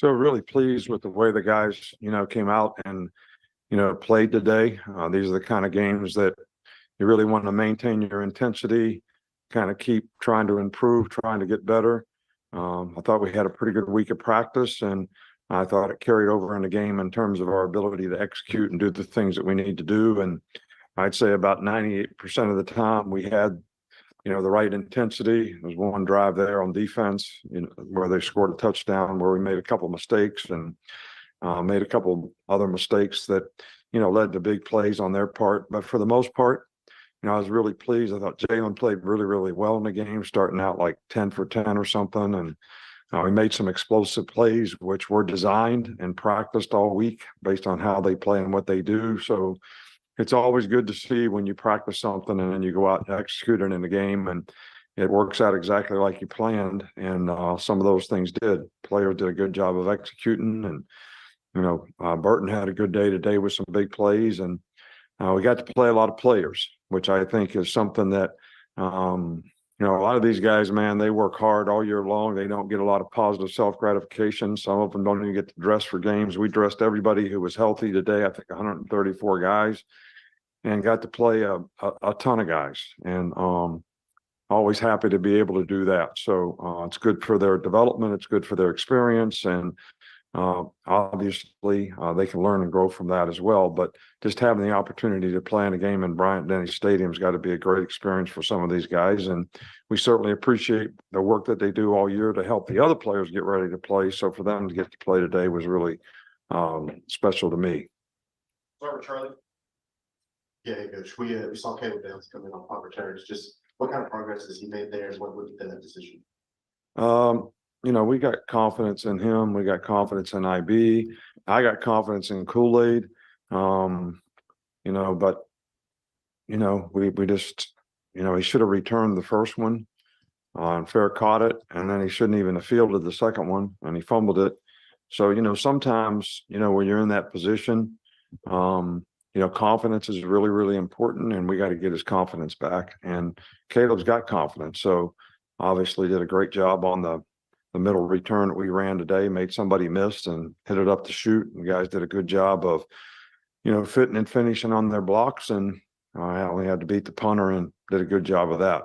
So really pleased with the way the guys, came out and, played today. These are the kind of games that you really want to maintain your intensity, kind of keep trying to improve, trying to get better. I thought we had a pretty good week of practice, and I thought it carried over in the game in terms of our ability to execute and do the things that we need to do. And I'd say about 98% of the time we had, the right intensity. There was one drive there on defense, where they scored a touchdown, where we made a couple mistakes and made a couple other mistakes that, led to big plays on their part. But for the most part, I was really pleased. I thought Jalen played really, really well in the game, starting out like 10 for 10 or something. And we made some explosive plays, which were designed and practiced all week based on how they play and what they do. So it's always good to see when you practice something and then you go out and execute it in the game and it works out exactly like you planned. And some of those things did. Players did a good job of executing. And, Burton had a good day today with some big plays. And we got to play a lot of players, which I think is something that, a lot of these guys, man, they work hard all year long. They don't get a lot of positive self-gratification. Some of them don't even get to dress for games. We dressed everybody who was healthy today, I think 134 guys, and got to play a ton of guys. And always happy to be able to do that. So it's good for their development. It's good for their experience. And obviously they can learn and grow from that as well. But just having the opportunity to play in a game in Bryant-Denny Stadium's got to be a great experience for some of these guys. And we certainly appreciate the work that they do all year to help the other players get ready to play. So for them to get to play today was really special to me. Start with Charlie. Yeah, hey, Coach. We saw Caleb Downs come in on punt returns. Just what kind of progress has he made there, and what would be that decision? We got confidence in him. We got confidence in IB. I got confidence in Kool-Aid. But we just, he should have returned the first one. And Fair caught it, and then he shouldn't even have fielded the second one, and he fumbled it. So, sometimes, when you're in that position, confidence is really, really important, and we got to get his confidence back. And Caleb's got confidence. So obviously did a great job on the middle return that we ran today, made somebody miss and hit it up the chute. And guys did a good job of, fitting and finishing on their blocks. And we had to beat the punter and did a good job of that.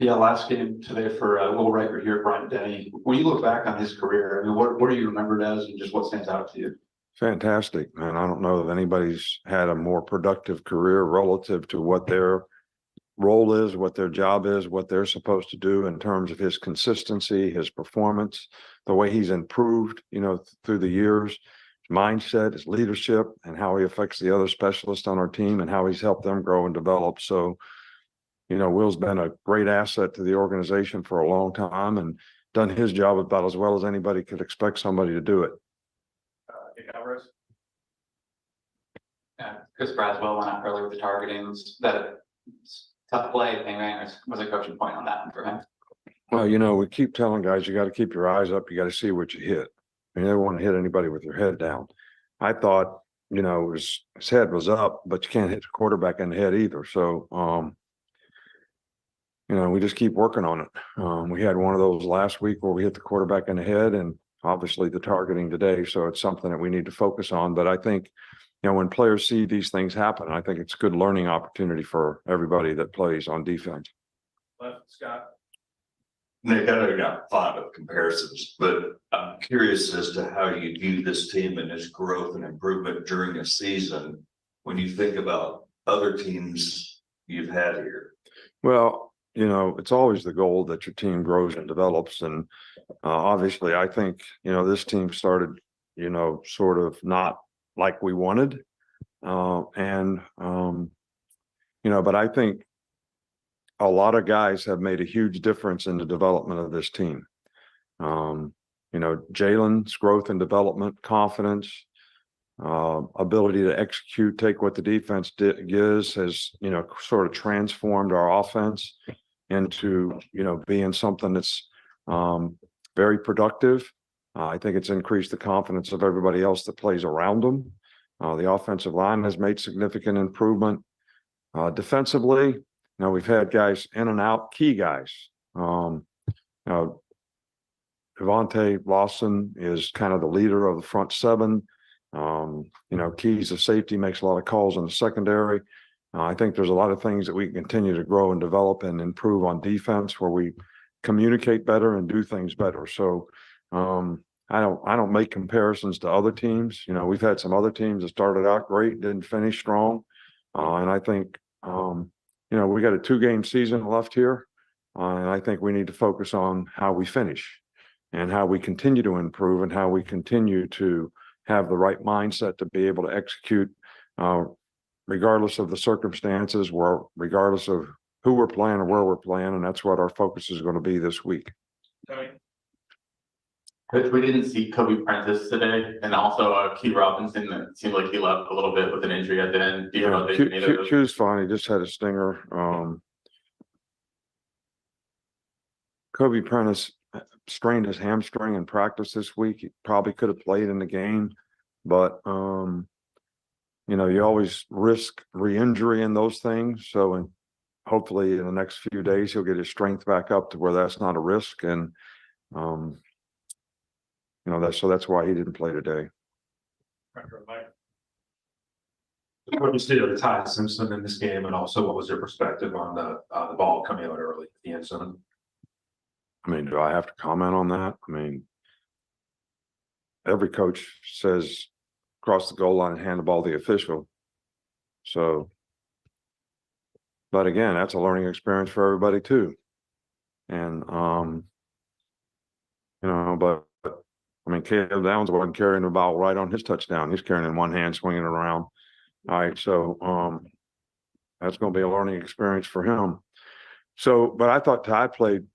Yeah, last game today for Will Reichard here at Bryant-Denny. When you look back on his career, I mean, what are you remembered as, and just what stands out to you? Fantastic, man. I don't know that anybody's had a more productive career relative to what their role is, what their job is, what they're supposed to do in terms of his consistency, his performance, the way he's improved, through the years, his mindset, his leadership, and how he affects the other specialists on our team and how he's helped them grow and develop. So, Will's been a great asset to the organization for a long time and done his job about as well as anybody could expect somebody to do it. Yeah, Chris Braswell went out early with the targetings. That tough play thing, right? Was a coaching point on that one for him? Well, we keep telling guys, you got to keep your eyes up. You got to see what you hit. You never want to hit anybody with your head down. I thought, his head was up, but you can't hit the quarterback in the head either. So, we just keep working on it. We had one of those last week where we hit the quarterback in the head, and obviously the targeting today. So it's something that we need to focus on. But I think, when players see these things happen, I think it's a good learning opportunity for everybody that plays on defense. Scott. Nick, I know you're not fond of comparisons, but I'm curious as to how you view this team and its growth and improvement during a season when you think about other teams you've had here. Well, it's always the goal that your team grows and develops. And obviously, I think, this team started, sort of not like we wanted. But I think a lot of guys have made a huge difference in the development of this team. Jalen's growth and development, confidence, ability to execute, take what the defense gives has, sort of transformed our offense into, being something that's very productive. I think it's increased the confidence of everybody else that plays around them. The offensive line has made significant improvement. Defensively, we've had guys in and out, key guys. Devontae Lawson is kind of the leader of the front seven. Keys of safety, makes a lot of calls in the secondary. I think there's a lot of things that we can continue to grow and develop and improve on defense where we communicate better and do things better. So I don't make comparisons to other teams. We've had some other teams that started out great, didn't finish strong. And I think, we got a 2-game season left here. And I think we need to focus on how we finish and how we continue to improve and how we continue to have the right mindset to be able to execute, regardless of the circumstances, regardless of who we're playing or where we're playing. And that's what our focus is going to be this week. Coach, we didn't see Kobe Prentice today, and also Key Robinson. It seemed like he left a little bit with an injury at the end. Do you know if they made it? Q's fine. He just had a stinger. Kobe Prentice strained his hamstring in practice this week. He probably could have played in the game, but you always risk re-injury in those things. So hopefully in the next few days he'll get his strength back up to where that's not a risk. And that's why he didn't play today. What you see of Ty Simpson in this game, and also what was your perspective on the ball coming out early at the end zone? Do I have to comment on that? Every coach says cross the goal line and hand the ball to the official. So, but again, that's a learning experience for everybody too. And, Caleb Downs wasn't carrying the ball right on his touchdown. He's carrying it in one hand, swinging it around. All right. So, that's going to be a learning experience for him. So, but I thought Ty played,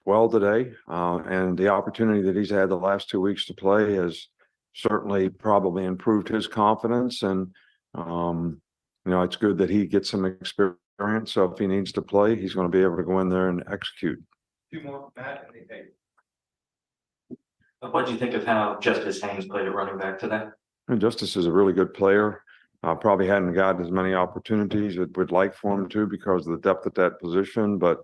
well today. And the opportunity that he's had the last 2 weeks to play has certainly probably improved his confidence. And, it's good that he gets some experience. So if he needs to play, he's going to be able to go in there and execute. Two more, Matt, anything? What do you think of how Justice Haynes played at running back today? And Justice is a really good player. Probably hadn't gotten as many opportunities as we'd like for him to because of the depth at that position. But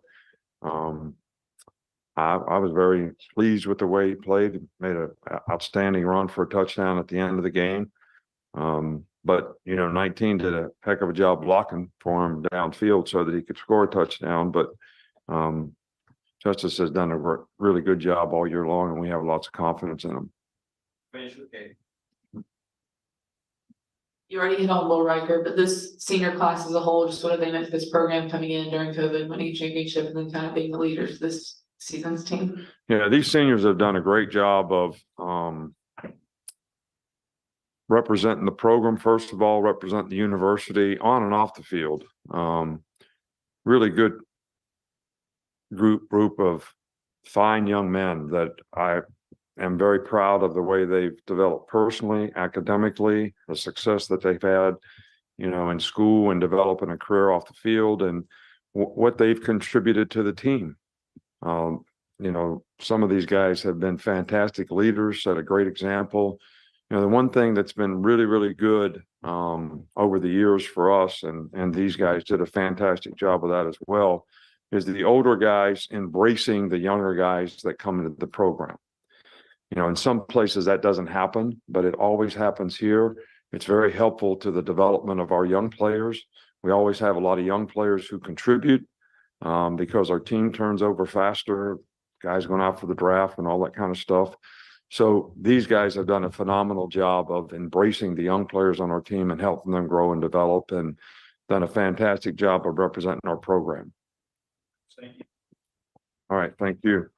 I was very pleased with the way he played. He made an outstanding run for a touchdown at the end of the game. But 19 did a heck of a job blocking for him downfield so that he could score a touchdown. But Justice has done a really good job all year long, and we have lots of confidence in him. Finish with Katie. You already hit on Will Reichard, but this senior class as a whole, just what have they meant to this program coming in during COVID, winning a championship, and then kind of being the leaders of this season's team? Yeah, these seniors have done a great job of representing the program, first of all, representing the university on and off the field. Really good group of fine young men that I am very proud of the way they've developed personally, academically, the success that they've had, in school and developing a career off the field, and what they've contributed to the team. Some of these guys have been fantastic leaders, set a great example. The one thing that's been really, really good over the years for us, and these guys did a fantastic job of that as well, is the older guys embracing the younger guys that come into the program. In some places that doesn't happen, but it always happens here. It's very helpful to the development of our young players. We always have a lot of young players who contribute because our team turns over faster, guys going out for the draft and all that kind of stuff. So these guys have done a phenomenal job of embracing the young players on our team and helping them grow and develop, and done a fantastic job of representing our program. Thank you. All right. Thank you.